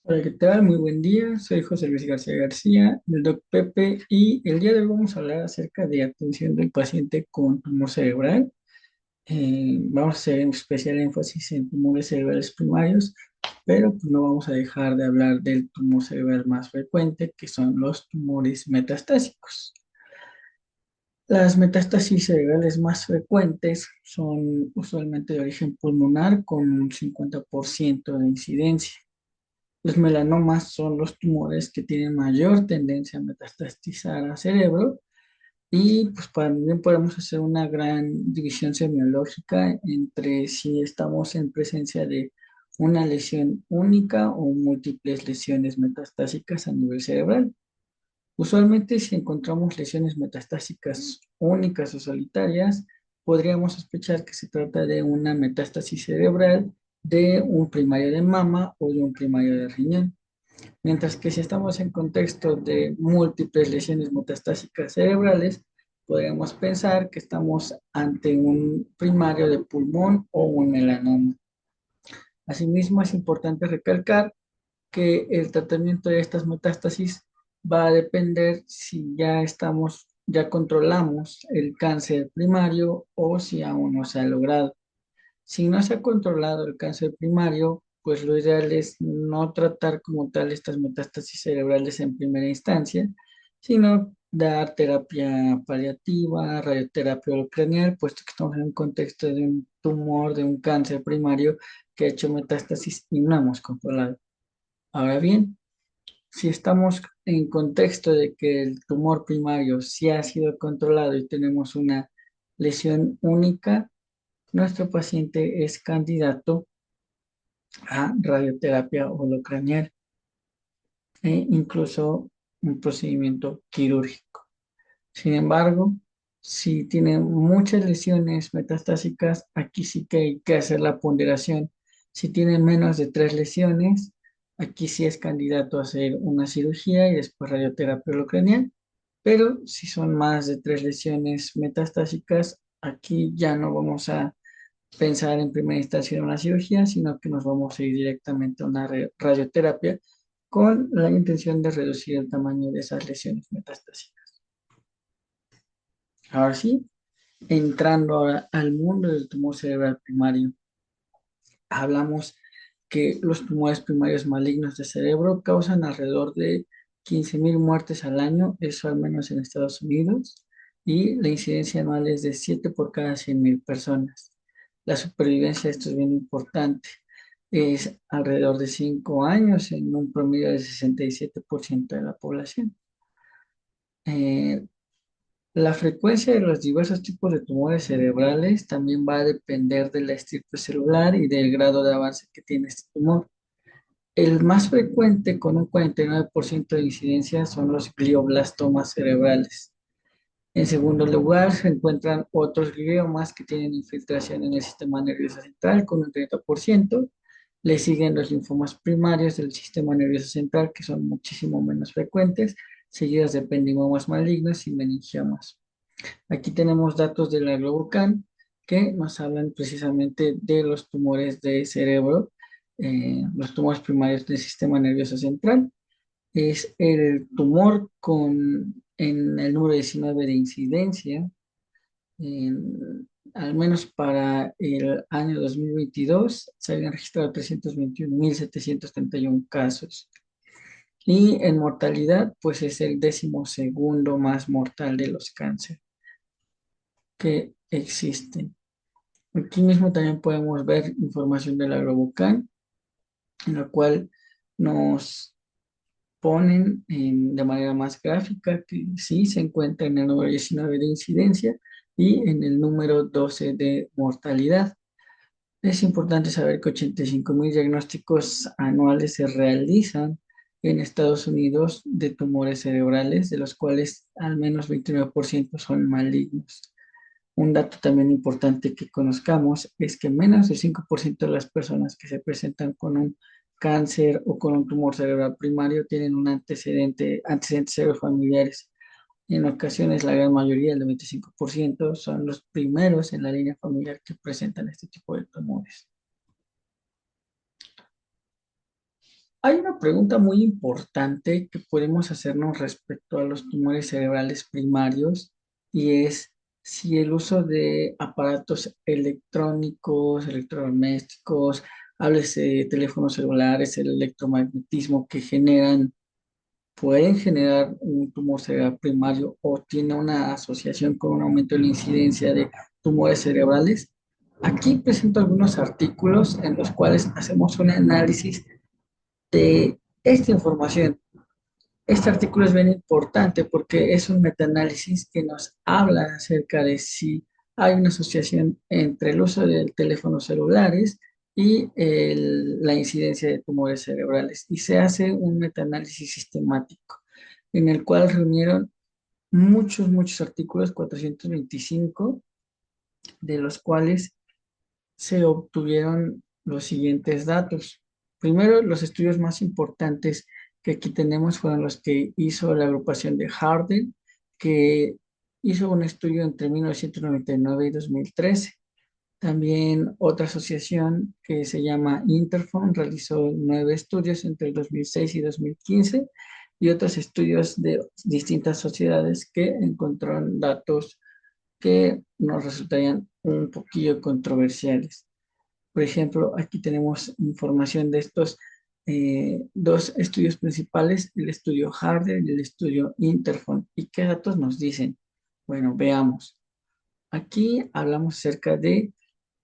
Hola, ¿qué tal? Muy buen día. Soy José Luis García García, el Doc Pepe, y el día de hoy vamos a hablar acerca de atención del paciente con tumor cerebral. Vamos a hacer un especial énfasis en tumores cerebrales primarios, pero pues no vamos a dejar de hablar del tumor cerebral más frecuente, que son los tumores metastásicos. Las metástasis cerebrales más frecuentes son usualmente de origen pulmonar con un 50% de incidencia. Los melanomas son los tumores que tienen mayor tendencia a metastatizar al cerebro y pues también podemos hacer una gran división semiológica entre si estamos en presencia de una lesión única o múltiples lesiones metastásicas a nivel cerebral. Usualmente si encontramos lesiones metastásicas únicas o solitarias, podríamos sospechar que se trata de una metástasis cerebral de un primario de mama o de un primario de riñón. Mientras que si estamos en contexto de múltiples lesiones metastásicas cerebrales, podríamos pensar que estamos ante un primario de pulmón o un melanoma. Asimismo, es importante recalcar que el tratamiento de estas metástasis va a depender si ya controlamos el cáncer primario o si aún no se ha logrado. Si no se ha controlado el cáncer primario, pues lo ideal es no tratar como tal estas metástasis cerebrales en primera instancia, sino dar terapia paliativa, radioterapia craneal, puesto que estamos en un contexto de un tumor, de un cáncer primario que ha hecho metástasis y no hemos controlado. Ahora bien, si estamos en contexto de que el tumor primario sí ha sido controlado y tenemos una lesión única, nuestro paciente es candidato a radioterapia holocranial e incluso un procedimiento quirúrgico. Sin embargo, si tiene muchas lesiones metastásicas, aquí sí que hay que hacer la ponderación. Si tiene menos de 3 lesiones, aquí sí es candidato a hacer una cirugía y después radioterapia holocranial. Pero si son más de 3 lesiones metastásicas, aquí ya no vamos a pensar en primera instancia en una cirugía, sino que nos vamos a ir directamente a una radioterapia con la intención de reducir el tamaño de esas lesiones metastásicas. Ahora sí, entrando ahora al mundo del tumor cerebral primario, hablamos que los tumores primarios malignos de cerebro causan alrededor de 15.000 muertes al año, eso al menos en Estados Unidos, y la incidencia anual es de 7 por cada 100.000 personas. La supervivencia, esto es bien importante, es alrededor de 5 años en un promedio de 67% de la población. Eh, la frecuencia de los diversos tipos de tumores cerebrales también va a depender de la estirpe celular y del grado de avance que tiene este tumor. El más frecuente, con un 49% de incidencia, son los glioblastomas cerebrales. En segundo lugar, se encuentran otros gliomas que tienen infiltración en el sistema nervioso central con un 30%. Le siguen los linfomas primarios del sistema nervioso central, que son muchísimo menos frecuentes, seguidos de ependimomas malignos y meningiomas. Aquí tenemos datos de la Globocan que nos hablan precisamente de los tumores de cerebro, los tumores primarios del sistema nervioso central. Es el tumor en el número 19 de incidencia, al menos para el año 2022 se habían registrado 321.731 casos. Y en mortalidad, pues es el 12.º más mortal de los cánceres que existen. Aquí mismo también podemos ver información de la Globocan, en la cual nos ponen de manera más gráfica que sí se encuentra en el número 19 de incidencia y en el número 12 de mortalidad. Es importante saber que 85.000 diagnósticos anuales se realizan en Estados Unidos de tumores cerebrales, de los cuales al menos 29% son malignos. Un dato también importante que conozcamos es que menos del 5% de las personas que se presentan con un cáncer o con un tumor cerebral primario tienen un antecedentes cerebrofamiliares. En ocasiones, la gran mayoría, el 25%, son los primeros en la línea familiar que presentan este tipo de tumores. Hay una pregunta muy importante que podemos hacernos respecto a los tumores cerebrales primarios y es si el uso de aparatos electrónicos, electrodomésticos, háblese de teléfonos celulares, el electromagnetismo que generan, pueden generar un tumor cerebral primario o tiene una asociación con un aumento de la incidencia de tumores cerebrales. Aquí presento algunos artículos en los cuales hacemos un análisis de esta información. Este artículo es bien importante porque es un metaanálisis que nos habla acerca de si hay una asociación entre el uso de teléfonos celulares y la incidencia de tumores cerebrales. Y se hace un metaanálisis sistemático en el cual reunieron muchos artículos, 425, de los cuales se obtuvieron los siguientes datos. Primero, los estudios más importantes que aquí tenemos fueron los que hizo la agrupación de Harden, que hizo un estudio entre 1999 y 2013. También otra asociación que se llama Interphone realizó 9 estudios entre el 2006 y 2015 y otros estudios de distintas sociedades que encontraron datos que nos resultarían un poquillo controversiales. Por ejemplo, aquí tenemos información de estos dos estudios principales, el estudio Harder y el estudio Interphone. ¿Y qué datos nos dicen? Bueno, veamos. Aquí hablamos acerca de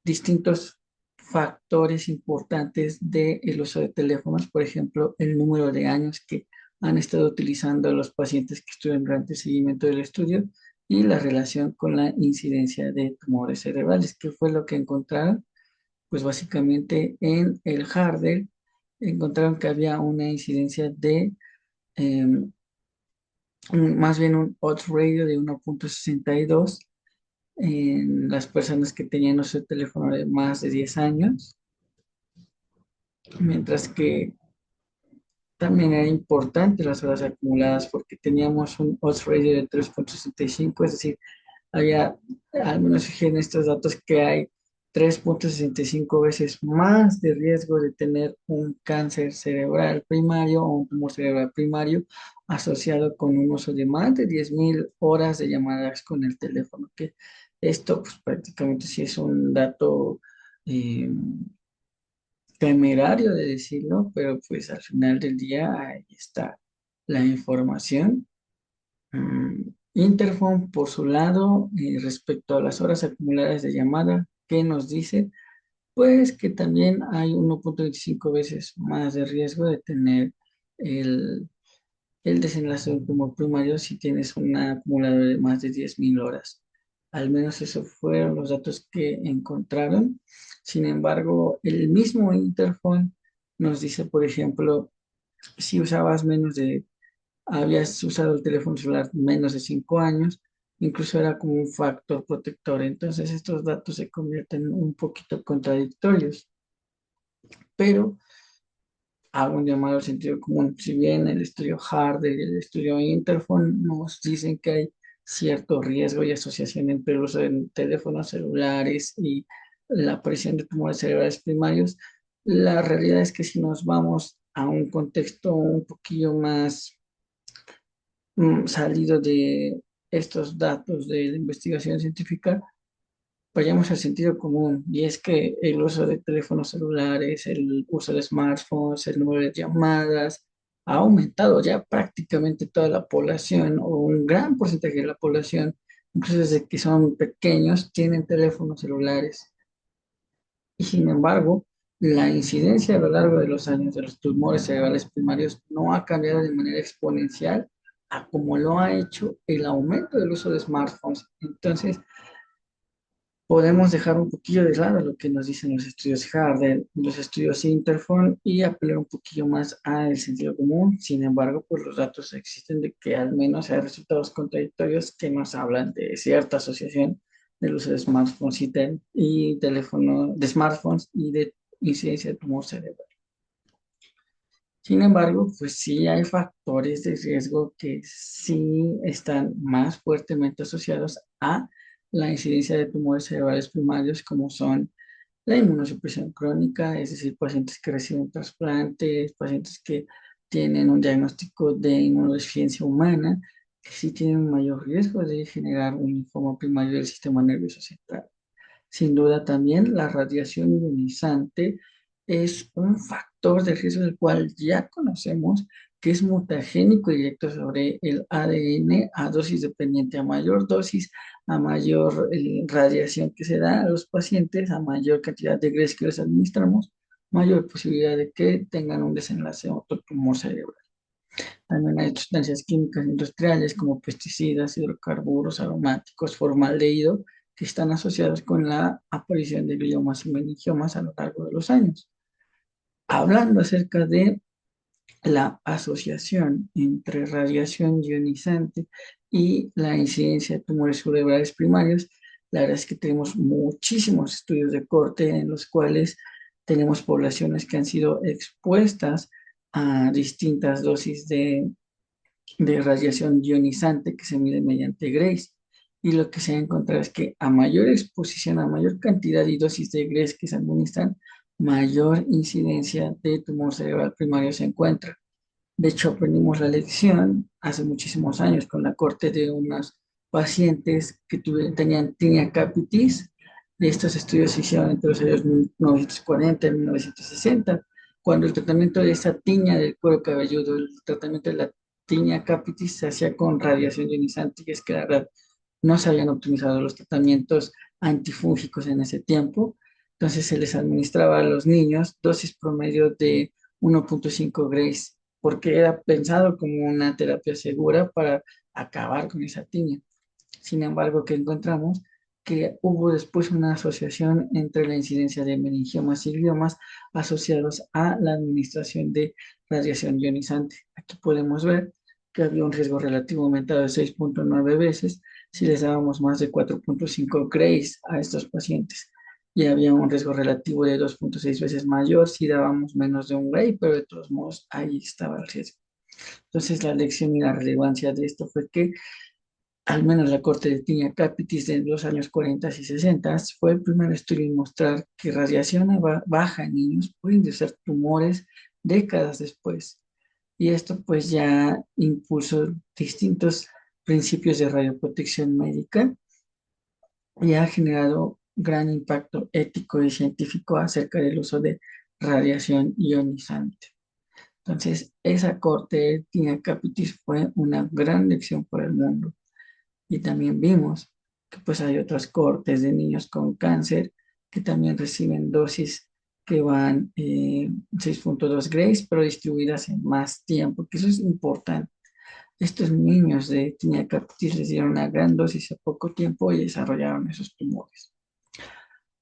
distintos factores importantes del uso de teléfonos, por ejemplo, el número de años que han estado utilizando los pacientes que estuvieron durante el seguimiento del estudio y la relación con la incidencia de tumores cerebrales, que fue lo que encontraron. Pues básicamente en el Harder encontraron que había una incidencia de más bien un odds ratio de 1,62 en las personas que tenían uso de teléfono de más de 10 años, mientras que también era importante las horas acumuladas porque teníamos un odds ratio de 3,65, es decir, había, al menos fijé en estos datos, que hay 3,65 veces más de riesgo de tener un cáncer cerebral primario o un tumor cerebral primario asociado con un uso de más de 10.000 horas de llamadas con el teléfono, que esto pues prácticamente sí es un dato eh, temerario de decirlo, pero pues al final del día ahí está la información. Interphone, por su lado, respecto a las horas acumuladas de llamada, ¿qué nos dice? Pues que también hay 1,25 veces más de riesgo de tener el, el desenlace de un tumor primario si tienes una acumulada de más de 10.000 horas. Al menos esos fueron los datos que encontraron. Sin embargo, el mismo Interphone nos dice, por ejemplo, si usabas menos de habías usado el teléfono celular menos de 5 años, incluso era como un factor protector. Entonces estos datos se convierten un poquito contradictorios, pero hago un llamado al sentido común. Si bien el estudio Harder y el estudio Interphone nos dicen que hay cierto riesgo y asociación entre el uso de teléfonos celulares y la aparición de tumores cerebrales primarios, la realidad es que si nos vamos a un contexto un poquillo más salido de estos datos de la investigación científica, vayamos al sentido común, y es que el uso de teléfonos celulares, el uso de smartphones, el número de llamadas, ha aumentado ya prácticamente toda la población, o un gran porcentaje de la población, incluso desde que son pequeños, tienen teléfonos celulares. Y sin embargo, la incidencia a lo largo de los años de los tumores cerebrales primarios no ha cambiado de manera exponencial a como lo ha hecho el aumento del uso de smartphones. Entonces, podemos dejar un poquillo de lado lo que nos dicen los estudios Harder, los estudios Interphone y apelar un poquillo más al sentido común. Sin embargo, pues los datos existen de que al menos hay resultados contradictorios que nos hablan de cierta asociación del uso de smartphones y teléfono, de smartphones y de incidencia de tumor cerebral. Sin embargo, pues sí hay factores de riesgo que sí están más fuertemente asociados a la incidencia de tumores cerebrales primarios, como son La inmunosupresión crónica, es decir, pacientes que reciben trasplantes, pacientes que tienen un diagnóstico de inmunodeficiencia humana, que sí tienen un mayor riesgo de generar un linfoma primario del sistema nervioso central. Sin duda también la radiación ionizante es un factor de riesgo del cual ya conocemos que es mutagénico directo sobre el ADN a dosis dependiente, a mayor dosis, a mayor radiación que se da a los pacientes, a mayor cantidad de GRES que les administramos, mayor posibilidad de que tengan un desenlace a otro tumor cerebral. También hay sustancias químicas industriales como pesticidas, hidrocarburos aromáticos, formaldehído, que están asociados con la aparición de gliomas y meningiomas a lo largo de los años. Hablando acerca de la asociación entre radiación ionizante y la incidencia de tumores cerebrales primarios, la verdad es que tenemos muchísimos estudios de corte en los cuales tenemos poblaciones que han sido expuestas a distintas dosis de radiación ionizante que se mide mediante Grace. Y lo que se ha encontrado es que a mayor exposición, a mayor cantidad y dosis de Grace que se administran, mayor incidencia de tumor cerebral primario se encuentra. De hecho, aprendimos la lección hace muchísimos años con la corte de unos pacientes que tenían tinea capitis. Estos estudios se hicieron entre los años 1940 y 1960, cuando el tratamiento de esa tiña del cuero cabelludo, el tratamiento de la tinea capitis se hacía con radiación ionizante, y es que la verdad no se habían optimizado los tratamientos antifúngicos en ese tiempo. Entonces se les administraba a los niños dosis promedio de 1.5 Grays porque era pensado como una terapia segura para acabar con esa tiña. Sin embargo, que encontramos que hubo después una asociación entre la incidencia de meningiomas y gliomas asociados a la administración de radiación ionizante. Aquí podemos ver que había un riesgo relativo aumentado de 6.9 veces si les dábamos más de 4.5 Grays a estos pacientes. Y había un riesgo relativo de 2.6 veces mayor si dábamos menos de un Gray, pero de todos modos ahí estaba el riesgo. Entonces la lección y la relevancia de esto fue que al menos la corte de tinea capitis de los años 40 y 60 fue el primer estudio en mostrar que radiación baja en niños puede inducir tumores décadas después. Y esto pues ya impulsó distintos principios de radioprotección médica y ha generado gran impacto ético y científico acerca del uso de radiación ionizante. Entonces, esa corte de tinea capitis fue una gran lección para el mundo. Y también vimos que pues hay otras cortes de niños con cáncer que también reciben dosis que van 6.2 Grays, pero distribuidas en más tiempo, que eso es importante. Estos niños de tinea capitis les dieron una gran dosis a poco tiempo y desarrollaron esos tumores.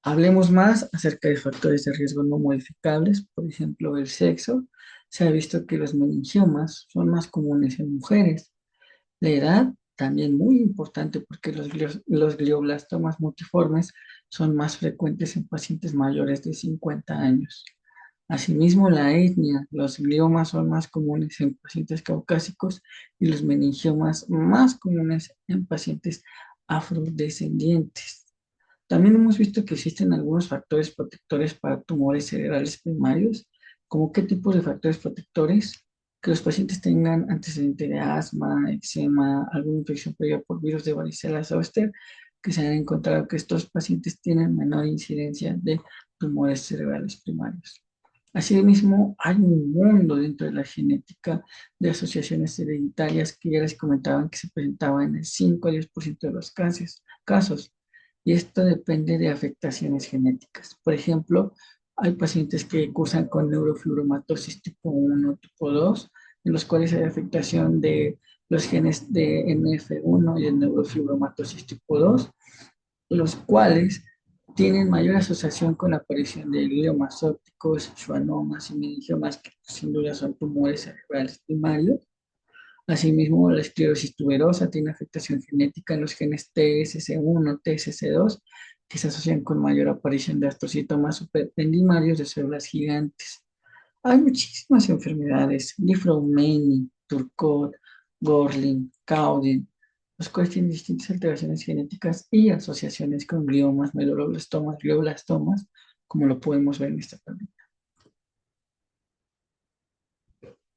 Hablemos más acerca de factores de riesgo no modificables, por ejemplo, el sexo. Se ha visto que los meningiomas son más comunes en mujeres. La edad también muy importante porque los glioblastomas multiformes son más frecuentes en pacientes mayores de 50 años. Asimismo, la etnia, los gliomas son más comunes en pacientes caucásicos y los meningiomas más comunes en pacientes afrodescendientes. También hemos visto que existen algunos factores protectores para tumores cerebrales primarios, como qué tipos de factores protectores, que los pacientes tengan antecedente de asma, eczema, alguna infección previa por virus de varicela zoster, que se han encontrado que estos pacientes tienen menor incidencia de tumores cerebrales primarios. Asimismo, hay un mundo dentro de la genética de asociaciones hereditarias que ya les comentaban que se presentaban en el 5 a 10% de los casos. Y esto depende de afectaciones genéticas. Por ejemplo, hay pacientes que cursan con neurofibromatosis tipo 1, tipo 2, en los cuales hay afectación de los genes de NF1 y de neurofibromatosis tipo 2, los cuales tienen mayor asociación con la aparición de gliomas ópticos, schwannomas y meningiomas, que sin duda son tumores cerebrales primarios. Asimismo, la esclerosis tuberosa tiene afectación genética en los genes TSC1, TSC2, que se asocian con mayor aparición de astrocitomas superpendimarios de células gigantes. Hay muchísimas enfermedades, Li-Fraumeni, Turcot, Gorlin, Cowden, los cuales tienen distintas alteraciones genéticas y asociaciones con gliomas, meduloblastomas, glioblastomas, como lo podemos ver en esta tabla.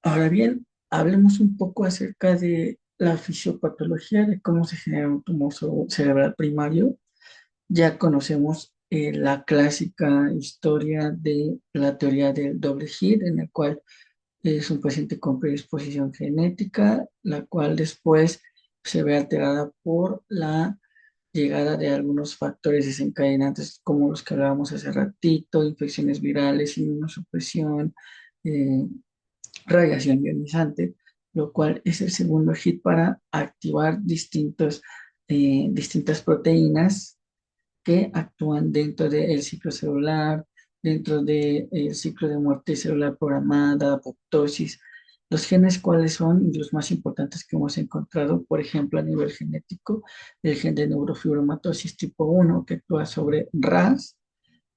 Ahora bien, hablemos un poco acerca de la fisiopatología, de cómo se genera un tumor cerebral primario. Ya conocemos la clásica historia de la teoría del doble hit, en el cual es un paciente con predisposición genética, la cual después se ve alterada por la llegada de algunos factores desencadenantes, como los que hablábamos hace ratito: infecciones virales, inmunosupresión, eh, radiación ionizante, lo cual es el segundo hit para activar distintas proteínas que actúan dentro del ciclo celular, dentro del ciclo de muerte celular programada, apoptosis. Los genes, ¿cuáles son? Y los más importantes que hemos encontrado, por ejemplo, a nivel genético, el gen de neurofibromatosis tipo 1, que actúa sobre RAS,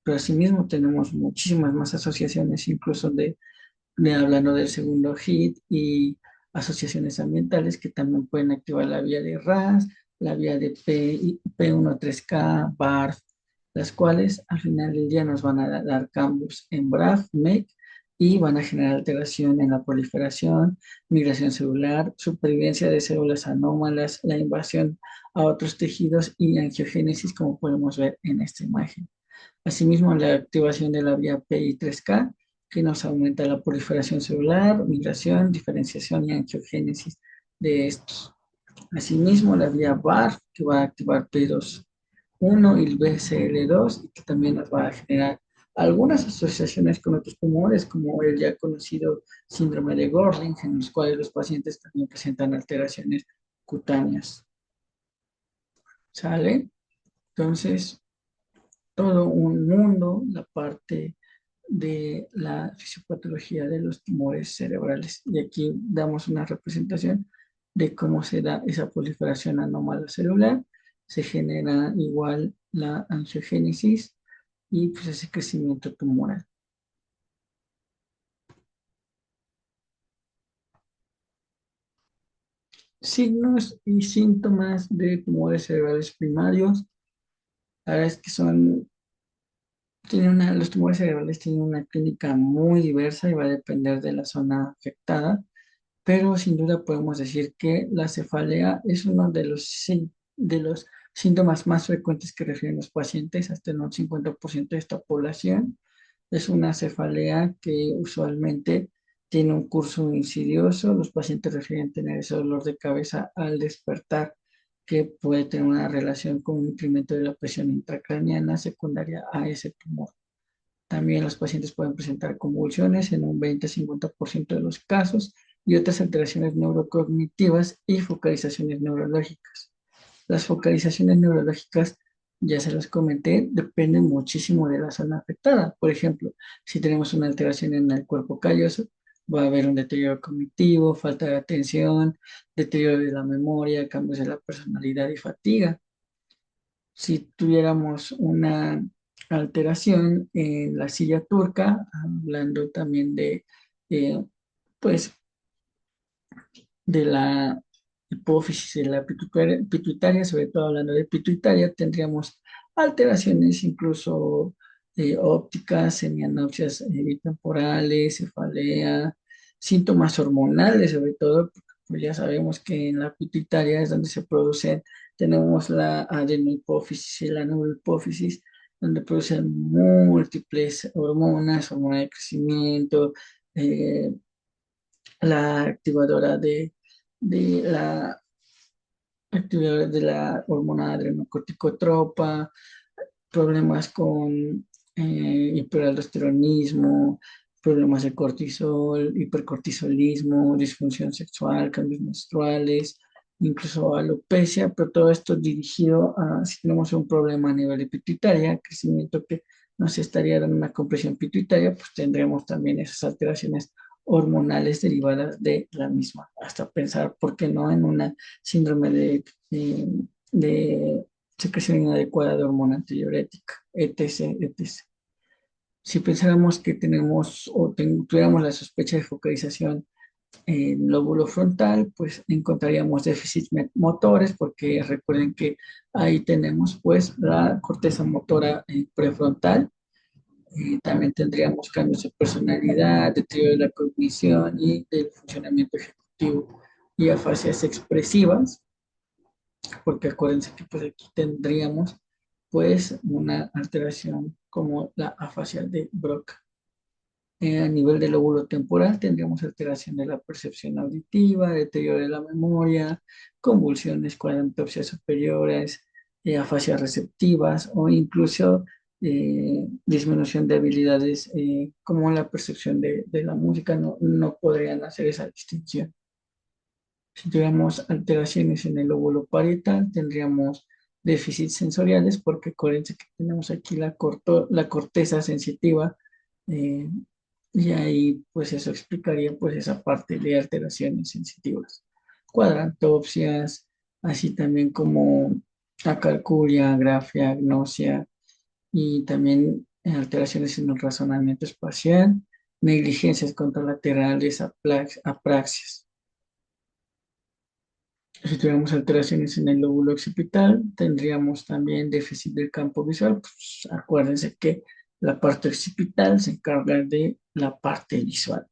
pero asimismo tenemos muchísimas más asociaciones, incluso hablando del segundo hit, y asociaciones ambientales que también pueden activar la vía de RAS, la vía de P13K, BARF, las cuales al final del día nos van a dar cambios en BRAF, MEC, y van a generar alteración en la proliferación, migración celular, supervivencia de células anómalas, la invasión a otros tejidos y angiogénesis, como podemos ver en esta imagen. Asimismo, la activación de la vía PI3K, que nos aumenta la proliferación celular, migración, diferenciación y angiogénesis de estos. Asimismo, la vía BARF, que va a activar P2-1 y el BCL2, y que también nos va a generar algunas asociaciones con otros tumores, como el ya conocido síndrome de Gorlin, en los cuales los pacientes también presentan alteraciones cutáneas. ¿Sale? Entonces, todo un mundo la parte de la fisiopatología de los tumores cerebrales. Y aquí damos una representación de cómo se da esa proliferación anómala celular. Se genera igual la angiogénesis y pues ese crecimiento tumoral. Signos y síntomas de tumores cerebrales primarios. La verdad es que los tumores cerebrales tienen una clínica muy diversa y va a depender de la zona afectada, pero sin duda podemos decir que la cefalea es uno de los síntomas más frecuentes que refieren los pacientes. Hasta en un 50% de esta población es una cefalea que usualmente tiene un curso insidioso. Los pacientes refieren tener ese dolor de cabeza al despertar, que puede tener una relación con un incremento de la presión intracraneana secundaria a ese tumor. También los pacientes pueden presentar convulsiones en un 20-50% de los casos, y otras alteraciones neurocognitivas y focalizaciones neurológicas. Las focalizaciones neurológicas, ya se los comenté, dependen muchísimo de la zona afectada. Por ejemplo, si tenemos una alteración en el cuerpo calloso, va a haber un deterioro cognitivo, falta de atención, deterioro de la memoria, cambios de la personalidad y fatiga. Si tuviéramos una alteración en la silla turca, hablando también eh, pues, de la hipófisis de la pituitaria, sobre todo hablando de pituitaria, tendríamos alteraciones incluso ópticas, semianopsias bitemporales, cefalea, síntomas hormonales, sobre todo, porque pues ya sabemos que en la pituitaria es donde se producen, tenemos la adenohipófisis y la neurohipófisis, donde producen múltiples hormonas, hormona de crecimiento, eh, la activadora de la actividad de la hormona adrenocorticotropa, problemas con hiperaldosteronismo, problemas de cortisol, hipercortisolismo, disfunción sexual, cambios menstruales, incluso alopecia, pero todo esto dirigido a si tenemos un problema a nivel de pituitaria, crecimiento que nos estaría dando una compresión pituitaria, pues tendremos también esas alteraciones hormonales derivadas de la misma, hasta pensar, ¿por qué no?, en una síndrome de secreción inadecuada de hormona antidiurética, etc., etc. Si pensáramos que tenemos o tuviéramos la sospecha de focalización en el lóbulo frontal, pues encontraríamos déficits motores, porque recuerden que ahí tenemos pues la corteza motora prefrontal, También tendríamos cambios de personalidad, deterioro de la cognición y del funcionamiento ejecutivo y afasias expresivas, porque acuérdense que pues aquí tendríamos pues una alteración como la afasia de Broca. A nivel del lóbulo temporal tendríamos alteración de la percepción auditiva, deterioro de la memoria, convulsiones con autopsias superiores, afasias receptivas o incluso disminución de habilidades como la percepción de la música, no podrían hacer esa distinción. Si tuviéramos alteraciones en el lóbulo parietal, tendríamos déficits sensoriales, porque acuérdense que tenemos aquí la corteza sensitiva, eh, y ahí pues eso explicaría pues esa parte de alteraciones sensitivas. Cuadrantopsias, así también como acalculia, grafia, agnosia y también alteraciones en el razonamiento espacial, negligencias contralaterales, apraxias. Si tuviéramos alteraciones en el lóbulo occipital, tendríamos también déficit del campo visual. Pues, acuérdense que la parte occipital se encarga de la parte visual.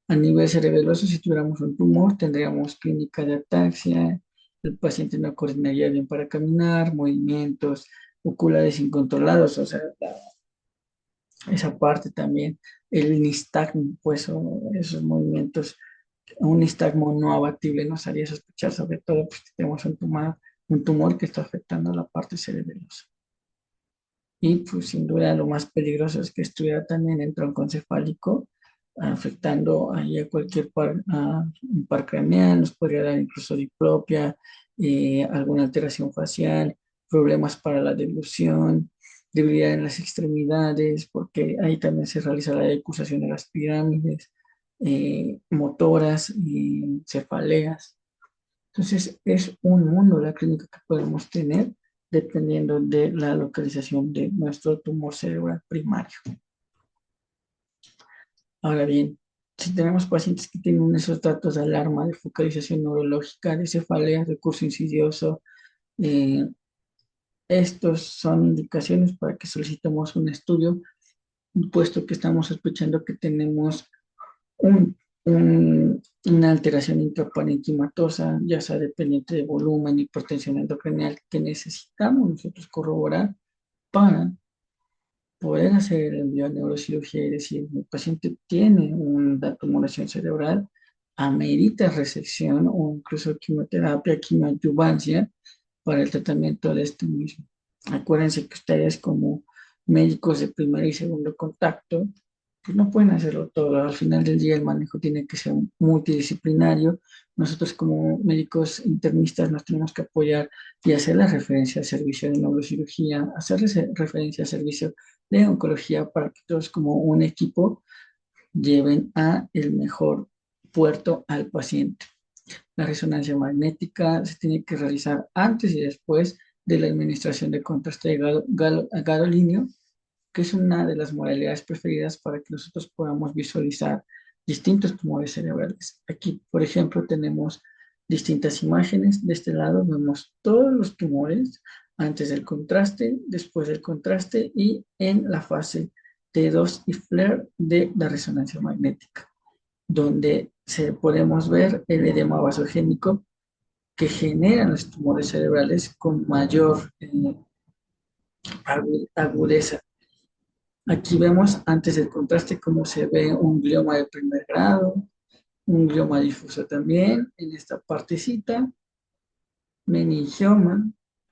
A nivel cerebeloso, si tuviéramos un tumor, tendríamos clínica de ataxia, el paciente no coordinaría bien para caminar, movimientos oculares incontrolados, o sea, esa parte también, el nistagmo, pues, o esos movimientos, un nistagmo no abatible nos haría sospechar, sobre todo pues, que tenemos un tumor que está afectando a la parte cerebelosa. Y pues sin duda lo más peligroso es que estuviera también en troncoencefálico, afectando ahí a cualquier un par craneal, nos podría dar incluso diplopia, alguna alteración facial, problemas para la deglución, debilidad en las extremidades, porque ahí también se realiza la decusación de las pirámides, motoras y cefaleas. Entonces, es un mundo la clínica que podemos tener dependiendo de la localización de nuestro tumor cerebral primario. Ahora bien, si tenemos pacientes que tienen esos datos de alarma de focalización neurológica, de cefalea, recurso insidioso, eh, estos son indicaciones para que solicitemos un estudio, puesto que estamos sospechando que tenemos una alteración intraparenquimatosa, ya sea dependiente de volumen, hipertensión endocrinal, que necesitamos nosotros corroborar para poder hacer el envío a neurocirugía y decir, el paciente tiene una tumoración cerebral, amerita resección o incluso quimioterapia, quimioadyuvancia para el tratamiento de este mismo. Acuérdense que ustedes como médicos de primer y segundo contacto, pues no pueden hacerlo todo. Al final del día el manejo tiene que ser multidisciplinario. Nosotros como médicos internistas nos tenemos que apoyar y hacer la referencia al servicio de neurocirugía, hacer referencia al servicio de oncología para que todos como un equipo lleven a el mejor puerto al paciente. La resonancia magnética se tiene que realizar antes y después de la administración de contraste gadolíneo, que es una de las modalidades preferidas para que nosotros podamos visualizar distintos tumores cerebrales. Aquí, por ejemplo, tenemos distintas imágenes. De este lado vemos todos los tumores antes del contraste, después del contraste y en la fase T2 y FLAIR de la resonancia magnética, donde podemos ver el edema vasogénico que generan los tumores cerebrales con mayor agudeza. Aquí vemos antes del contraste cómo se ve un glioma de primer grado, un glioma difuso también en esta partecita, meningioma,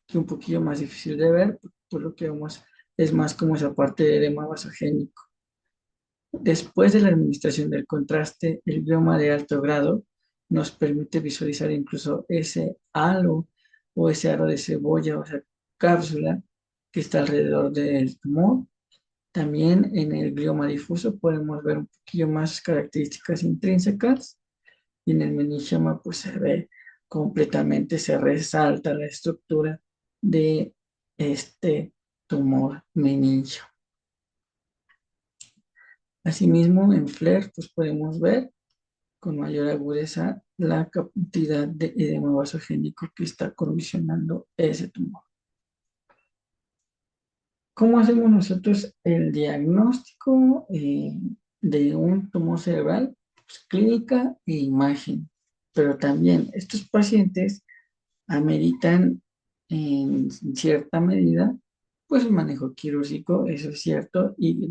que un poquillo más difícil de ver, por lo que vemos es más como esa parte de edema vasogénico. Después de la administración del contraste, el glioma de alto grado nos permite visualizar incluso ese halo o ese aro de cebolla o esa cápsula que está alrededor del tumor. También en el glioma difuso podemos ver un poquillo más características intrínsecas y en el meningioma pues se ve completamente, se resalta la estructura de este tumor meningio. Asimismo, en FLAIR pues podemos ver con mayor agudeza la cantidad de edema vasogénico que está condicionando ese tumor. ¿Cómo hacemos nosotros el diagnóstico de un tumor cerebral? Pues, clínica e imagen. Pero también estos pacientes ameritan en cierta medida pues un manejo quirúrgico, eso es cierto, y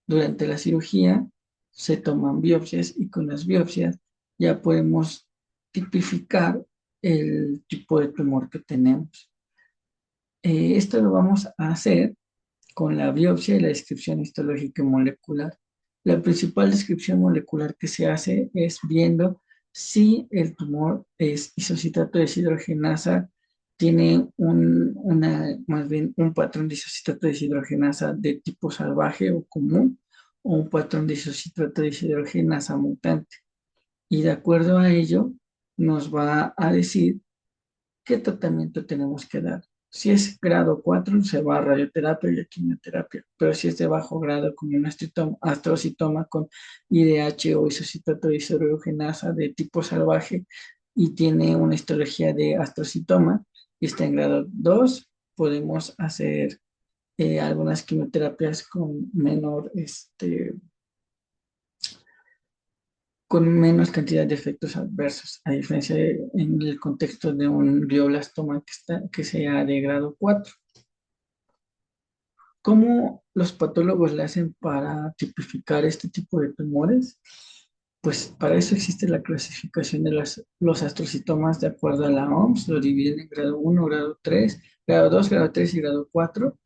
durante la cirugía se toman biopsias y con las biopsias ya podemos tipificar el tipo de tumor que tenemos. Esto lo vamos a hacer con la biopsia y la descripción histológica y molecular. La principal descripción molecular que se hace es viendo si el tumor es isocitrato deshidrogenasa, tiene más bien un patrón de isocitrato deshidrogenasa de tipo salvaje o común, o un patrón de isocitrato deshidrogenasa mutante. Y de acuerdo a ello, nos va a decir qué tratamiento tenemos que dar. Si es grado 4 se va a radioterapia y a quimioterapia, pero si es de bajo grado, como un astrocitoma con IDH o isocitrato de deshidrogenasa de tipo salvaje y tiene una histología de astrocitoma y está en grado 2, podemos hacer algunas quimioterapias con menos cantidad de efectos adversos, a diferencia en el contexto de un glioblastoma que sea de grado 4. ¿Cómo los patólogos le hacen para tipificar este tipo de tumores? Pues para eso existe la clasificación de los astrocitomas de acuerdo a la OMS, lo dividen en grado 1, grado 3, grado 2, grado 3 y grado 4.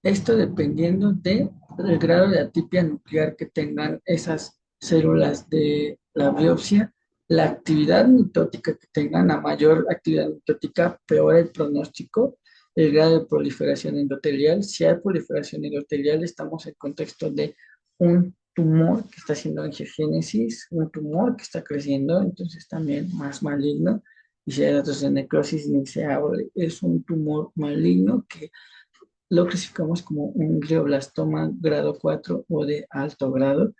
Esto dependiendo del grado de atipia nuclear que tengan esas células de la biopsia, la actividad mitótica que tengan, a mayor actividad mitótica, peor el pronóstico, el grado de proliferación endotelial. Si hay proliferación endotelial, estamos en contexto de un tumor que está haciendo angiogénesis, un tumor que está creciendo, entonces también más maligno. Y si hay datos de necrosis indeseable, es un tumor maligno que lo clasificamos como un glioblastoma grado 4 o de alto grado.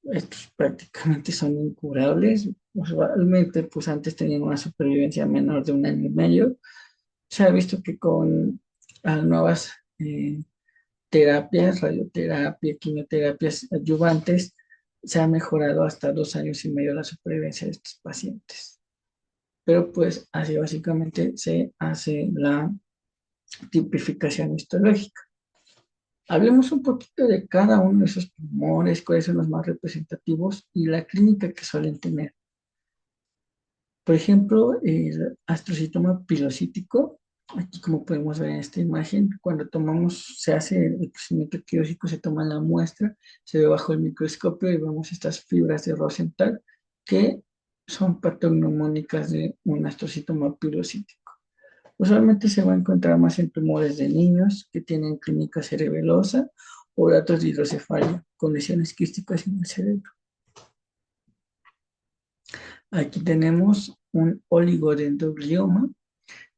Estos prácticamente son incurables. Usualmente, pues antes tenían una supervivencia menor de un año y medio. Se ha visto que con nuevas terapias, radioterapia, quimioterapias adyuvantes, se ha mejorado hasta 2 años y medio la supervivencia de estos pacientes. Pero pues así básicamente se hace la tipificación histológica. Hablemos un poquito de cada uno de esos tumores, cuáles son los más representativos y la clínica que suelen tener. Por ejemplo, el astrocitoma pilocítico, aquí como podemos ver en esta imagen, cuando se hace el procedimiento quirúrgico, se toma la muestra, se ve bajo el microscopio y vemos estas fibras de Rosenthal que son patognomónicas de un astrocitoma pilocítico. Usualmente se va a encontrar más en tumores de niños que tienen clínica cerebelosa o datos de hidrocefalia, con lesiones quísticas en el cerebro. Aquí tenemos un oligodendroglioma,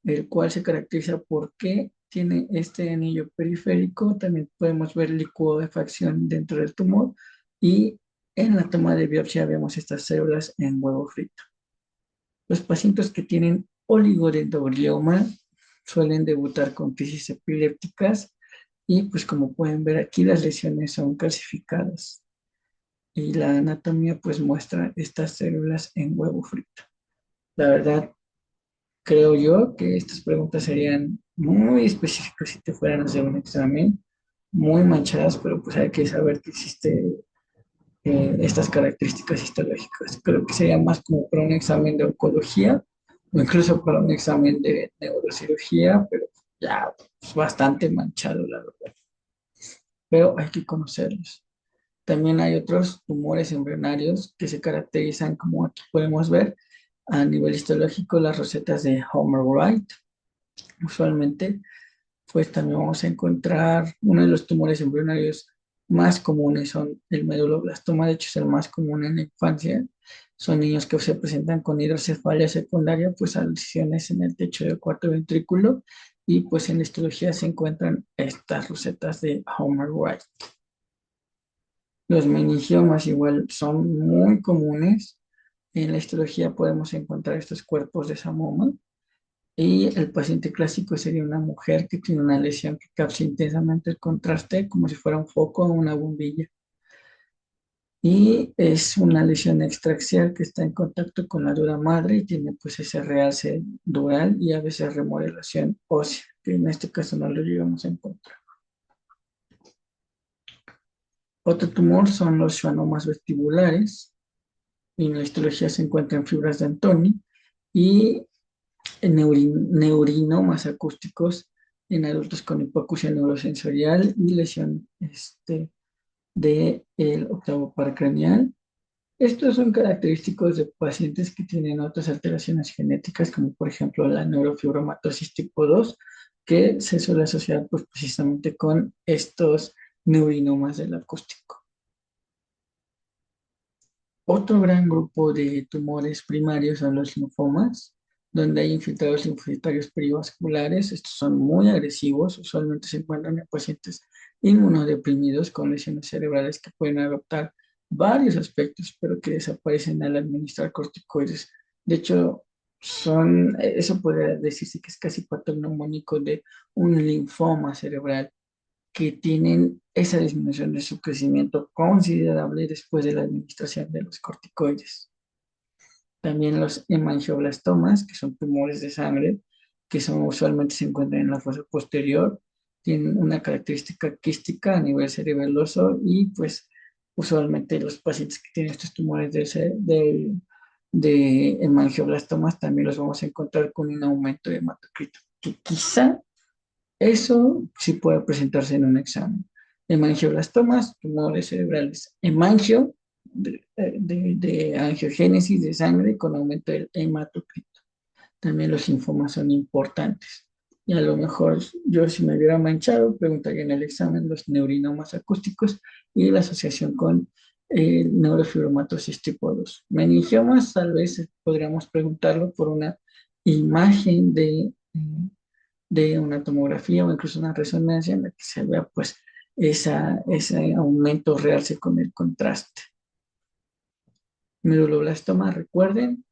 el cual se caracteriza porque tiene este anillo periférico. También podemos ver licuefacción dentro del tumor y en la toma de biopsia vemos estas células en huevo frito. Los pacientes que tienen oligodendroglioma suelen debutar con crisis epilépticas y pues como pueden ver aquí las lesiones son calcificadas y la anatomía pues muestra estas células en huevo frito. La verdad, creo yo que estas preguntas serían muy específicas si te fueran a hacer un examen, muy manchadas, pero pues hay que saber que existe estas características histológicas. Creo que sería más como para un examen de oncología o incluso para un examen de neurocirugía, pero ya es bastante manchado, la verdad. Pero hay que conocerlos. También hay otros tumores embrionarios que se caracterizan, como aquí podemos ver, a nivel histológico, las rosetas de Homer Wright. Usualmente pues también vamos a encontrar uno de los tumores embrionarios más comunes son el meduloblastoma, de hecho es el más común en la infancia. Son niños que se presentan con hidrocefalia secundaria, pues a lesiones en el techo del cuarto ventrículo y pues en la histología se encuentran estas rosetas de Homer Wright. Los meningiomas igual son muy comunes. En la histología podemos encontrar estos cuerpos de Samoma Y el paciente clásico sería una mujer que tiene una lesión que capta intensamente el contraste como si fuera un foco o una bombilla. Y es una lesión extraaxial que está en contacto con la dura madre y tiene pues ese realce dural y a veces remodelación ósea, que en este caso no lo llegamos a encontrar. Otro tumor son los schwannomas vestibulares. Y en la histología se encuentran fibras de Antoni y neurinomas acústicos en adultos con hipoacusia neurosensorial y lesión del octavo par craneal. Estos son característicos de pacientes que tienen otras alteraciones genéticas, como por ejemplo la neurofibromatosis tipo 2, que se suele asociar pues, precisamente con estos neurinomas del acústico. Otro gran grupo de tumores primarios son los linfomas, donde hay infiltrados linfocitarios perivasculares. Estos son muy agresivos, usualmente se encuentran en pacientes inmunodeprimidos con lesiones cerebrales que pueden adoptar varios aspectos, pero que desaparecen al administrar corticoides. De hecho, eso puede decirse que es casi patognomónico de un linfoma cerebral que tienen esa disminución de su crecimiento considerable después de la administración de los corticoides. También los hemangioblastomas, que son tumores de sangre, que usualmente se encuentran en la fosa posterior, tienen una característica quística a nivel cerebeloso y pues usualmente los pacientes que tienen estos tumores de hemangioblastomas también los vamos a encontrar con un aumento de hematocrito, que quizá eso sí puede presentarse en un examen. Hemangioblastomas, tumores cerebrales. Hemangio, de angiogénesis de sangre con aumento del hematocrito. También los linfomas son importantes. Y a lo mejor yo si me hubiera manchado, preguntaría en el examen los neurinomas acústicos y la asociación con neurofibromatosis tipo 2. Meningiomas, tal vez podríamos preguntarlo por una imagen de una tomografía o incluso una resonancia en la que se vea pues ese aumento realce con el contraste. Medulloblastoma, recuerden,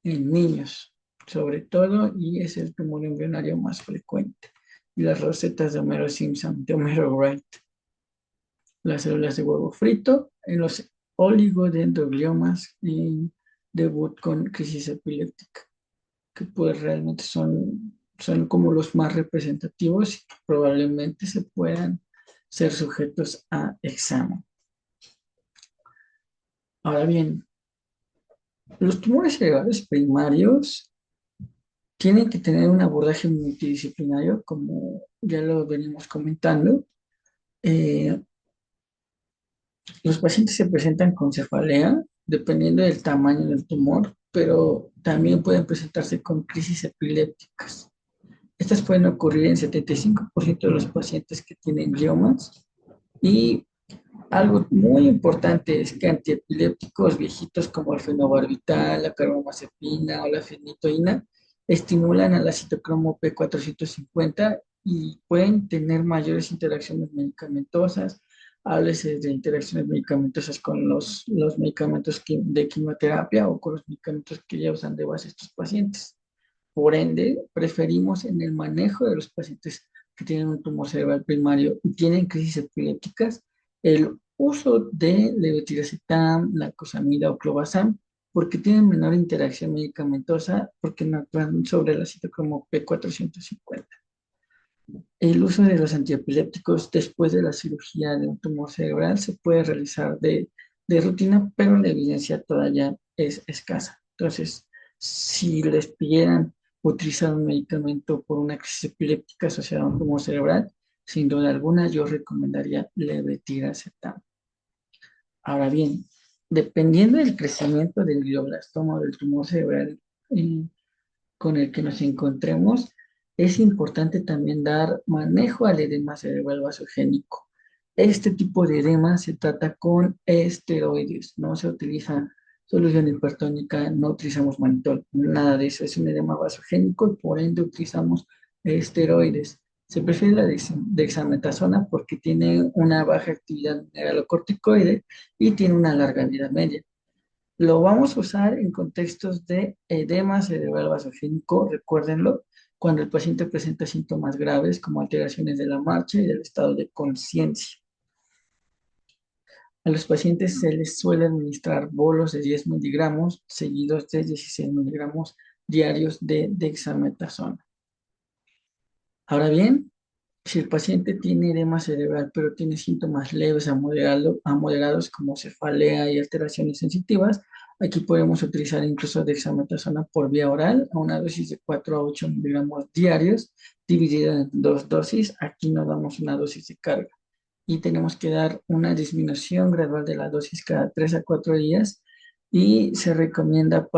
en niños sobre todo y es el tumor embrionario más frecuente. Y las rosetas de Homero Simpson, de Homero Wright. Las células de huevo frito en los oligodendrogliomas y debut con crisis epiléptica, que pues realmente son como los más representativos y que probablemente se puedan ser sujetos a examen. Ahora bien, los tumores cerebrales primarios tienen que tener un abordaje multidisciplinario, como ya lo venimos comentando. Eh, los pacientes se presentan con cefalea, dependiendo del tamaño del tumor, pero también pueden presentarse con crisis epilépticas. Estas pueden ocurrir en 75% de los pacientes que tienen gliomas y algo muy importante es que antiepilépticos viejitos como el fenobarbital, la carbamazepina o la fenitoína estimulan a la citocromo P450 y pueden tener mayores interacciones medicamentosas. Háblese de interacciones medicamentosas con los medicamentos de quimioterapia o con los medicamentos que ya usan de base estos pacientes. Por ende, preferimos en el manejo de los pacientes que tienen un tumor cerebral primario y tienen crisis epilépticas el uso de levetiracetam, lacosamida o clobazam, porque tienen menor interacción medicamentosa, porque no actúan sobre la citocromo P450. El uso de los antiepilépticos después de la cirugía de un tumor cerebral se puede realizar de rutina, pero la evidencia todavía es escasa. Entonces, si les pidieran utilizar un medicamento por una crisis epiléptica asociada a un tumor cerebral, sin duda alguna yo recomendaría levetiracetam. Ahora bien, dependiendo del crecimiento del glioblastoma o del tumor cerebral eh, con el que nos encontremos, es importante también dar manejo al edema cerebral vasogénico. Este tipo de edema se trata con esteroides, no se utiliza solución hipertónica, no utilizamos mannitol, nada de eso, es un edema vasogénico y por ende utilizamos esteroides. Se prefiere la dexametasona porque tiene una baja actividad mineralocorticoide y tiene una larga vida media. Lo vamos a usar en contextos de edema cerebral vasogénico, recuérdenlo, cuando el paciente presenta síntomas graves como alteraciones de la marcha y del estado de conciencia. A los pacientes se les suele administrar bolos de 10 miligramos seguidos de 16 miligramos diarios de dexametasona. Ahora bien, si el paciente tiene edema cerebral, pero tiene síntomas leves a moderados como cefalea y alteraciones sensitivas, aquí podemos utilizar incluso dexametasona por vía oral a una dosis de 4 a 8 miligramos diarios, dividida en dos dosis. Aquí no damos una dosis de carga y tenemos que dar una disminución gradual de la dosis cada 3 a 4 días y se recomienda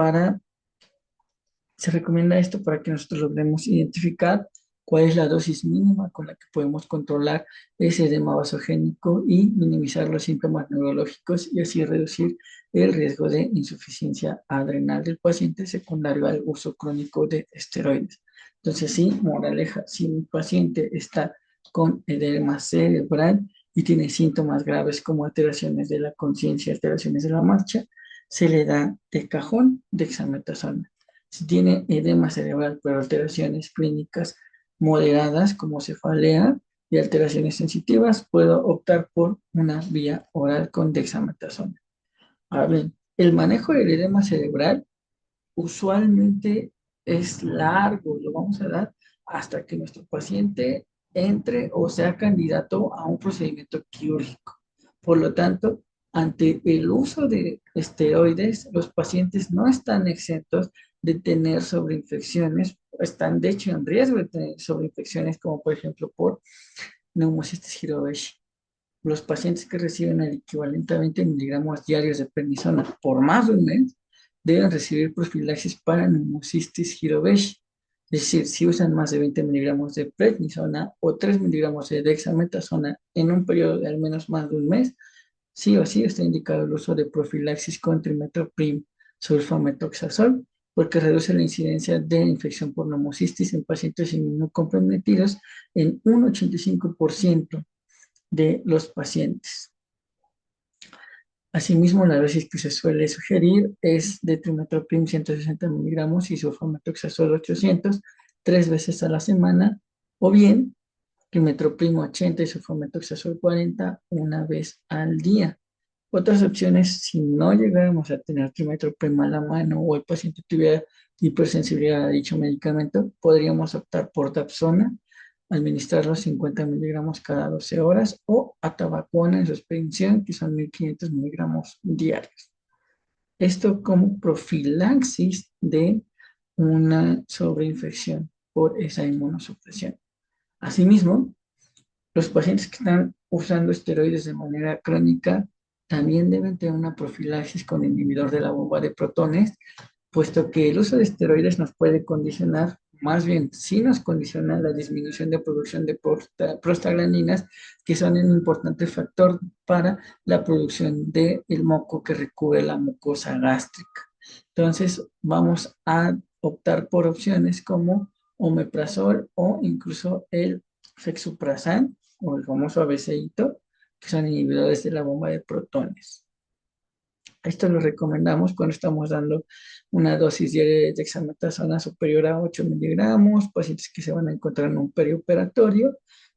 esto para que nosotros logremos identificar cuál es la dosis mínima con la que podemos controlar ese edema vasogénico y minimizar los síntomas neurológicos y así reducir el riesgo de insuficiencia adrenal del paciente secundario al uso crónico de esteroides. Entonces, sí, moraleja, si un paciente está con edema cerebral y tiene síntomas graves como alteraciones de la conciencia, alteraciones de la marcha, se le da de cajón dexametasona. Si tiene edema cerebral, pero alteraciones clínicas moderadas como cefalea y alteraciones sensitivas, puedo optar por una vía oral con dexametasona. Ahora bien, el manejo del edema cerebral usualmente es largo, lo vamos a dar hasta que nuestro paciente entre o sea candidato a un procedimiento quirúrgico. Por lo tanto, ante el uso de esteroides, los pacientes no están exentos de tener sobreinfecciones, están de hecho en riesgo de tener sobreinfecciones como por ejemplo por neumocistis Hiroshi. Los pacientes que reciben el equivalente a 20 miligramos diarios de prednisona por más de un mes deben recibir profilaxis para neumocistis Hiroshi. Es decir, si usan más de 20 miligramos de prednisona o 3 miligramos de dexametasona en un periodo de al menos más de un mes, sí o sí está indicado el uso de profilaxis con trimethoprim sulfametoxazol porque reduce la incidencia de infección por neumocistis en pacientes inmunocomprometidos en un 85% de los pacientes. Asimismo, la dosis que se suele sugerir es de trimethoprim 160 miligramos y sulfametoxazol 800 tres veces a la semana, o bien trimethoprim 80 y sulfametoxazol 40 una vez al día. Otras opciones, si no llegáramos a tener trimethoprim a la mano o el paciente tuviera hipersensibilidad a dicho medicamento, podríamos optar por Dapsona, administrar los 50 miligramos cada 12 horas o atabacona en suspensión, que son 1500 miligramos diarios. Esto como profilaxis de una sobreinfección por esa inmunosupresión. Asimismo, los pacientes que están usando esteroides de manera crónica también deben tener una profilaxis con inhibidor de la bomba de protones, puesto que el uso de esteroides nos puede condicionar, más bien sí nos condiciona la disminución de producción de prostaglandinas, que son un importante factor para la producción del moco que recubre la mucosa gástrica. Entonces, vamos a optar por opciones como omeprazol o incluso el fexuprasan o el famoso ABCito, que son inhibidores de la bomba de protones. Esto lo recomendamos cuando estamos dando una dosis diaria de dexametasona superior a 8 miligramos, pacientes que se van a encontrar en un perioperatorio,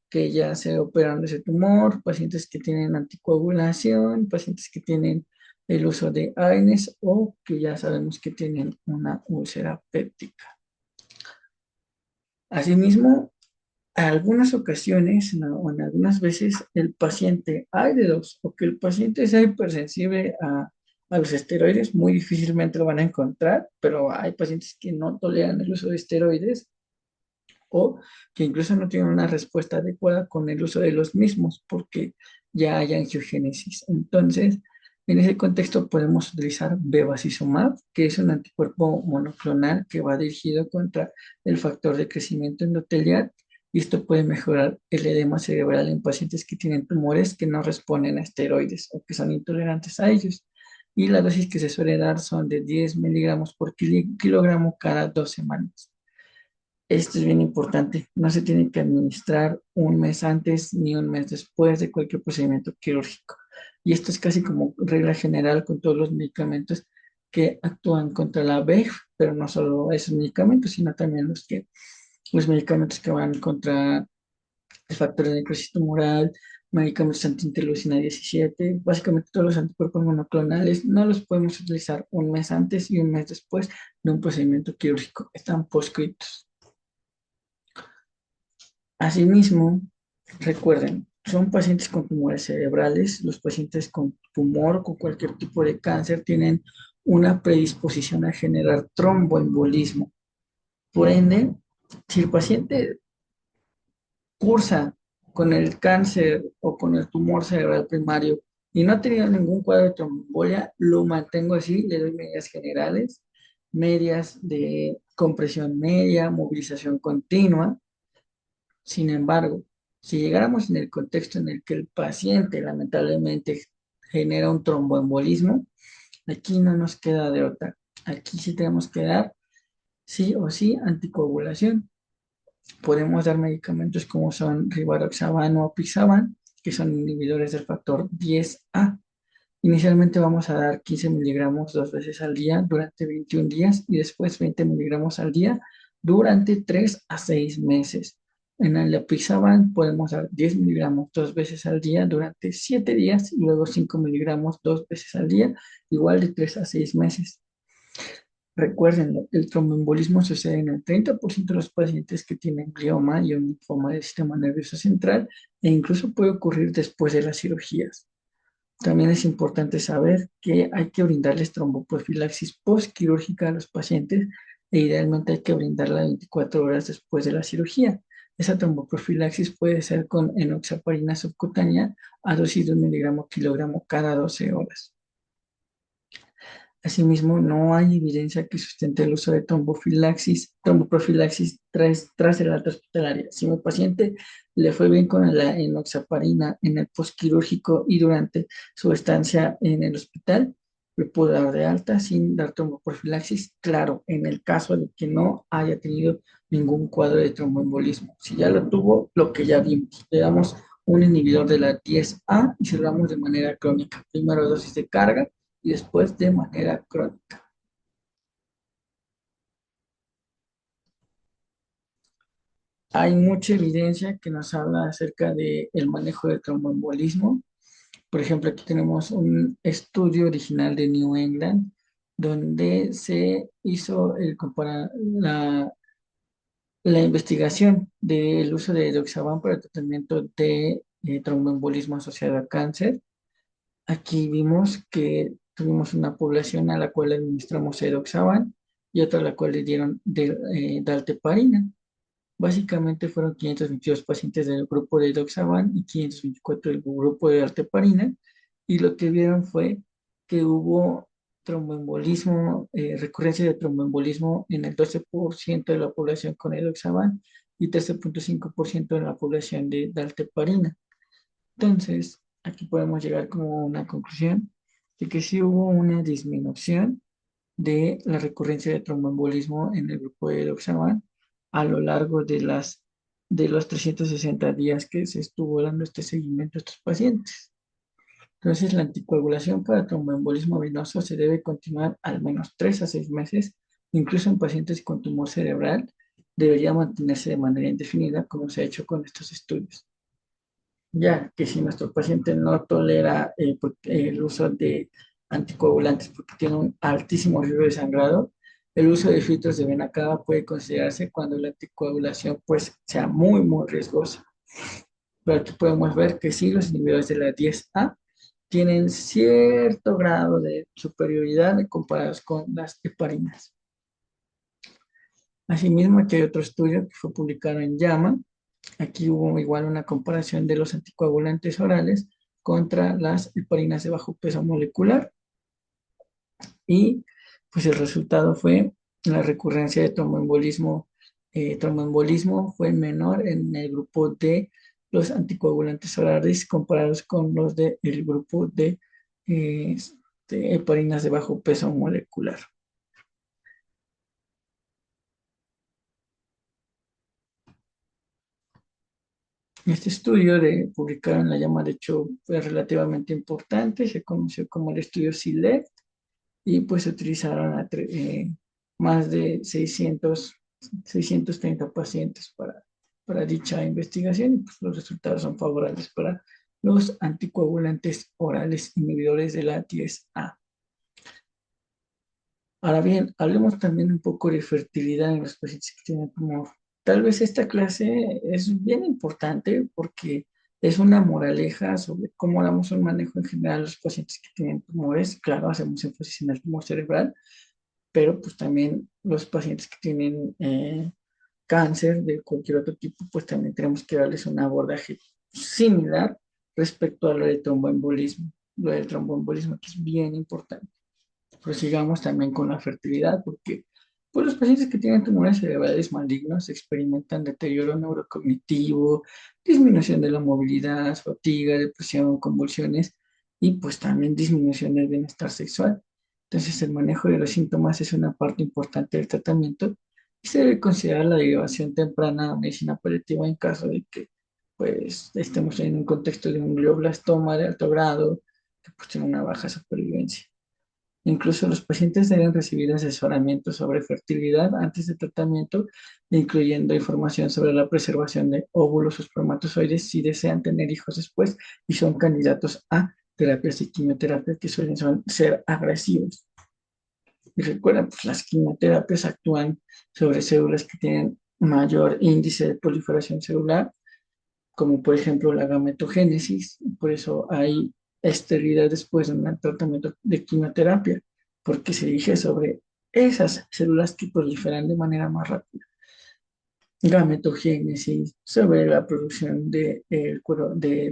que ya se operan de ese tumor, pacientes que tienen anticoagulación, pacientes que tienen el uso de ARNS o que ya sabemos que tienen una úlcera péptica. Asimismo, en algunas ocasiones o en algunas veces el paciente, hay de dos, o que el paciente sea hipersensible a los esteroides, muy difícilmente lo van a encontrar, pero hay pacientes que no toleran el uso de esteroides o que incluso no tienen una respuesta adecuada con el uso de los mismos porque ya hay angiogénesis. Entonces, en ese contexto podemos utilizar bevacizumab, que es un anticuerpo monoclonal que va dirigido contra el factor de crecimiento endotelial y esto puede mejorar el edema cerebral en pacientes que tienen tumores que no responden a esteroides o que son intolerantes a ellos. Y la dosis que se suele dar son de 10 miligramos por kilogramo cada 2 semanas. Esto es bien importante. No se tiene que administrar un mes antes ni un mes después de cualquier procedimiento quirúrgico. Y esto es casi como regla general con todos los medicamentos que actúan contra la VEGF, pero no solo esos medicamentos, sino también los que los medicamentos que van contra el factor de necrosis tumoral, medicamentos anti-interleucina 17, básicamente todos los anticuerpos monoclonales no los podemos utilizar un mes antes y un mes después de un procedimiento quirúrgico, están proscritos. Asimismo, recuerden, son pacientes con tumores cerebrales, los pacientes con tumor, con cualquier tipo de cáncer, tienen una predisposición a generar tromboembolismo. Por ende, si el paciente cursa con el cáncer o con el tumor cerebral primario y no ha tenido ningún cuadro de tromboembolia, lo mantengo así, le doy medidas generales, medias de compresión media, movilización continua. Sin embargo, si llegáramos en el contexto en el que el paciente lamentablemente genera un tromboembolismo, aquí no nos queda de otra. Aquí sí tenemos que dar sí o sí anticoagulación. Podemos dar medicamentos como son rivaroxaban o apixaban, que son inhibidores del factor 10A. Inicialmente vamos a dar 15 miligramos 2 veces al día durante 21 días y después 20 miligramos al día durante 3 a 6 meses. En el apixaban podemos dar 10 miligramos 2 veces al día durante 7 días y luego 5 miligramos 2 veces al día, igual de 3 a 6 meses. Recuerden, el tromboembolismo sucede en el 30% de los pacientes que tienen glioma y un linfoma del sistema nervioso central e incluso puede ocurrir después de las cirugías. También es importante saber que hay que brindarles tromboprofilaxis postquirúrgica a los pacientes e idealmente hay que brindarla 24 horas después de la cirugía. Esa tromboprofilaxis puede ser con enoxaparina subcutánea a dosis de 1 miligramo kilogramo cada 12 horas. Asimismo, no hay evidencia que sustente el uso de tromboprofilaxis tras el alta hospitalaria. Si a mi paciente le fue bien con la enoxaparina en el postquirúrgico y durante su estancia en el hospital, le puedo dar de alta sin dar tromboprofilaxis, claro, en el caso de que no haya tenido ningún cuadro de tromboembolismo. Si ya lo tuvo, lo que ya vimos, le damos un inhibidor de la 10A y cerramos de manera crónica. Primero dosis de carga y después de manera crónica. Hay mucha evidencia que nos habla acerca del manejo del tromboembolismo. Por ejemplo, aquí tenemos un estudio original de New England donde se hizo la investigación del uso de edoxaban para el tratamiento de tromboembolismo asociado a cáncer. Aquí vimos que tuvimos una población a la cual le administramos edoxaban y otra a la cual le dieron dalteparina. Básicamente fueron 522 pacientes del grupo de edoxaban y 524 del grupo de dalteparina, y lo que vieron fue que hubo tromboembolismo, recurrencia de tromboembolismo en el 12% de la población con edoxaban y 13,5% en la población de dalteparina. Entonces, aquí podemos llegar como una conclusión de que sí hubo una disminución de la recurrencia de tromboembolismo en el grupo de edoxaban a lo largo de los 360 días que se estuvo dando este seguimiento a estos pacientes. Entonces, la anticoagulación para tromboembolismo venoso se debe continuar al menos 3 a 6 meses, incluso en pacientes con tumor cerebral, debería mantenerse de manera indefinida, como se ha hecho con estos estudios, ya que si nuestro paciente no tolera el uso de anticoagulantes porque tiene un altísimo riesgo de sangrado, el uso de filtros de vena cava puede considerarse cuando la anticoagulación pues sea muy, muy riesgosa. Pero aquí podemos ver que sí, los inhibidores de la 10A tienen cierto grado de superioridad comparados con las heparinas. Asimismo, aquí hay otro estudio que fue publicado en JAMA. Aquí hubo igual una comparación de los anticoagulantes orales contra las heparinas de bajo peso molecular y pues el resultado fue la recurrencia de tromboembolismo. Tromboembolismo fue menor en el grupo de los anticoagulantes orales comparados con los del grupo de heparinas de bajo peso molecular. Este estudio publicado en la llama, de hecho, fue relativamente importante, se conoció como el estudio SELECT y pues se utilizaron más de 600 630 pacientes para dicha investigación y pues, los resultados son favorables para los anticoagulantes orales inhibidores de la 10A. Ahora bien, hablemos también un poco de fertilidad en los pacientes que tienen tumor. Tal vez esta clase es bien importante porque es una moraleja sobre cómo damos un manejo en general a los pacientes que tienen tumores. Claro, hacemos énfasis en el tumor cerebral, pero pues también los pacientes que tienen cáncer de cualquier otro tipo, pues también tenemos que darles un abordaje similar respecto a lo del tromboembolismo. Lo del tromboembolismo que es bien importante. Prosigamos también con la fertilidad, porque pues, los pacientes que tienen tumores cerebrales malignos experimentan deterioro neurocognitivo, disminución de la movilidad, fatiga, depresión, convulsiones y pues también disminución del bienestar sexual. Entonces el manejo de los síntomas es una parte importante del tratamiento y se debe considerar la derivación temprana a medicina paliativa en caso de que pues estemos en un contexto de un glioblastoma de alto grado que pues tiene una baja supervivencia. Incluso los pacientes deben recibir asesoramiento sobre fertilidad antes del tratamiento, incluyendo información sobre la preservación de óvulos o espermatozoides si desean tener hijos después y son candidatos a terapias y quimioterapia que suelen ser agresivos. Y recuerda, pues las quimioterapias actúan sobre células que tienen mayor índice de proliferación celular, como por ejemplo la gametogénesis. Por eso hay esterilidad después de un tratamiento de quimioterapia, porque se dirige sobre esas células que proliferan de manera más rápida. Gametogénesis, sobre la producción de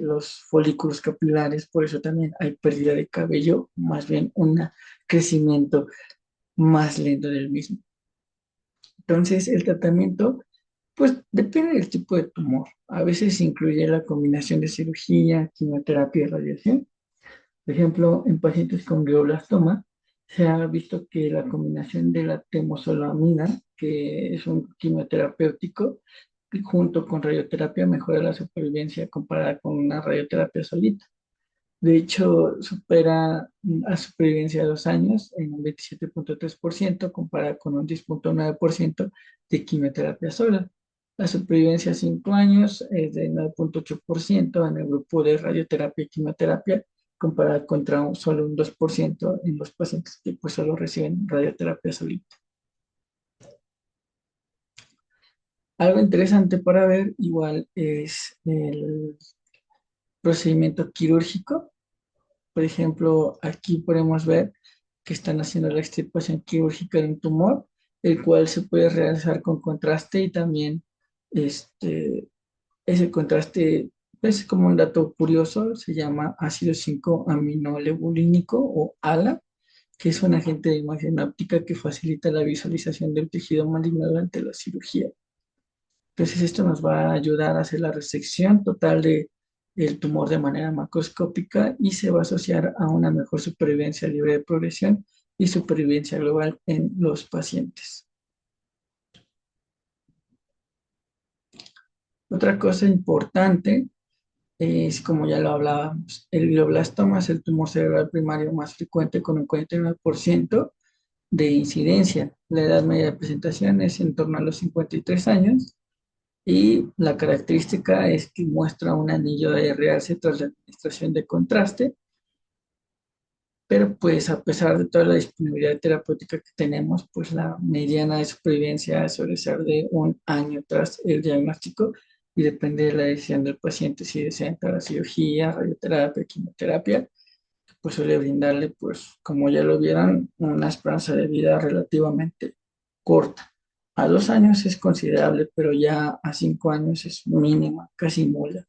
los folículos capilares, por eso también hay pérdida de cabello, más bien un crecimiento más lento del mismo. Entonces, el tratamiento, pues depende del tipo de tumor. A veces incluye la combinación de cirugía, quimioterapia y radiación. Por ejemplo, en pacientes con glioblastoma, se ha visto que la combinación de la temozolomida, que es un quimioterapéutico, junto con radioterapia mejora la supervivencia comparada con una radioterapia solita. De hecho, supera a supervivencia de 2 años en un 27,3% comparado con un 10,9% de quimioterapia sola. La supervivencia a 5 años es de 9,8% en el grupo de radioterapia y quimioterapia, comparado contra solo un 2% en los pacientes que pues solo reciben radioterapia solita. Algo interesante para ver igual es el procedimiento quirúrgico. Por ejemplo, aquí podemos ver que están haciendo la extirpación quirúrgica de un tumor, el cual se puede realizar con contraste y también este, ese contraste es como un dato curioso, se llama ácido 5-aminolebulínico o ALA, que es un agente de imagen óptica que facilita la visualización del tejido maligno durante la cirugía. Entonces esto nos va a ayudar a hacer la resección total del tumor de manera macroscópica y se va a asociar a una mejor supervivencia libre de progresión y supervivencia global en los pacientes. Otra cosa importante es, como ya lo hablábamos, el glioblastoma es el tumor cerebral primario más frecuente con un 49% de incidencia. La edad media de presentación es en torno a los 53 años. Y la característica es que muestra un anillo de realce tras la administración de contraste, pero pues a pesar de toda la disponibilidad terapéutica que tenemos, pues la mediana de supervivencia suele ser de 1 año tras el diagnóstico y depende de la decisión del paciente si desea entrar a cirugía, radioterapia, quimioterapia, pues suele brindarle, pues como ya lo vieron, una esperanza de vida relativamente corta. A 2 años es considerable, pero ya a 5 años es mínima, casi nula.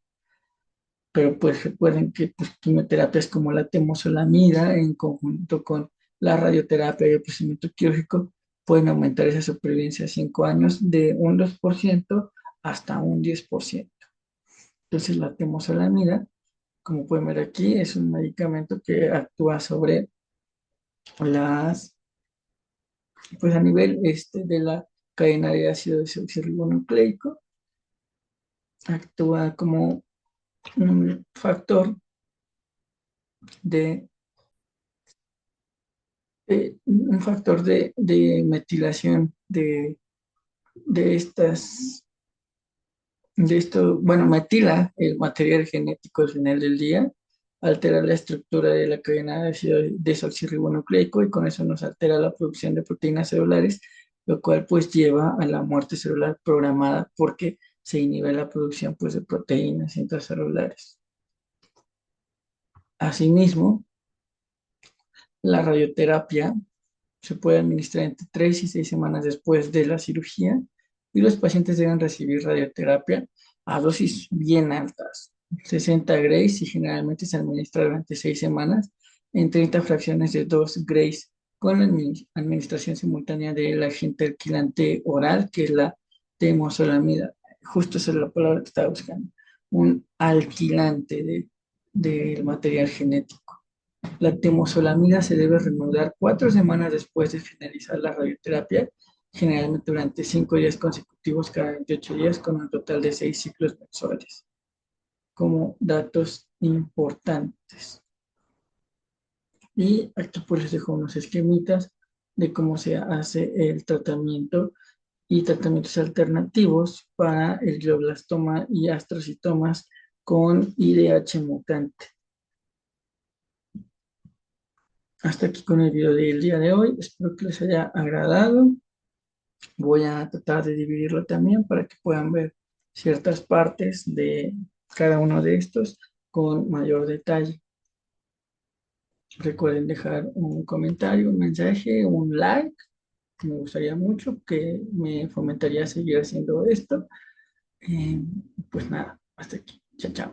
Pero pues recuerden que pues, quimioterapias como la temozolomida en conjunto con la radioterapia y el procedimiento quirúrgico pueden aumentar esa supervivencia a 5 años de un 2% hasta un 10%. Entonces la temozolomida, como pueden ver aquí, es un medicamento que actúa sobre las, pues a nivel de la cadena de ácido desoxirribonucleico, actúa como un factor de, un factor de metilación de estas, de esto, bueno, metila el material genético al final del día, altera la estructura de la cadena de ácido desoxirribonucleico y con eso nos altera la producción de proteínas celulares, lo cual pues lleva a la muerte celular programada porque se inhibe la producción pues de proteínas intracelulares. Asimismo, la radioterapia se puede administrar entre 3 y 6 semanas después de la cirugía y los pacientes deben recibir radioterapia a dosis bien altas, 60 grays y generalmente se administra durante 6 semanas en 30 fracciones de 2 grays con la administración simultánea del agente alquilante oral que es la temozolomida. Justo esa es la palabra que estaba buscando. Un alquilante del material genético. La temozolomida se debe reanudar 4 semanas después de finalizar la radioterapia, generalmente durante 5 días consecutivos cada 28 días, con un total de 6 ciclos mensuales. Como datos importantes. Y aquí pues les dejo unos esquemitas de cómo se hace el tratamiento y tratamientos alternativos para el glioblastoma y astrocitomas con IDH mutante. Hasta aquí con el video del día de hoy. Espero que les haya agradado. Voy a tratar de dividirlo también para que puedan ver ciertas partes de cada uno de estos con mayor detalle. Recuerden dejar un comentario, un mensaje, un like. Me gustaría mucho que me fomentaría a seguir haciendo esto. Pues nada, hasta aquí. Chao, chao.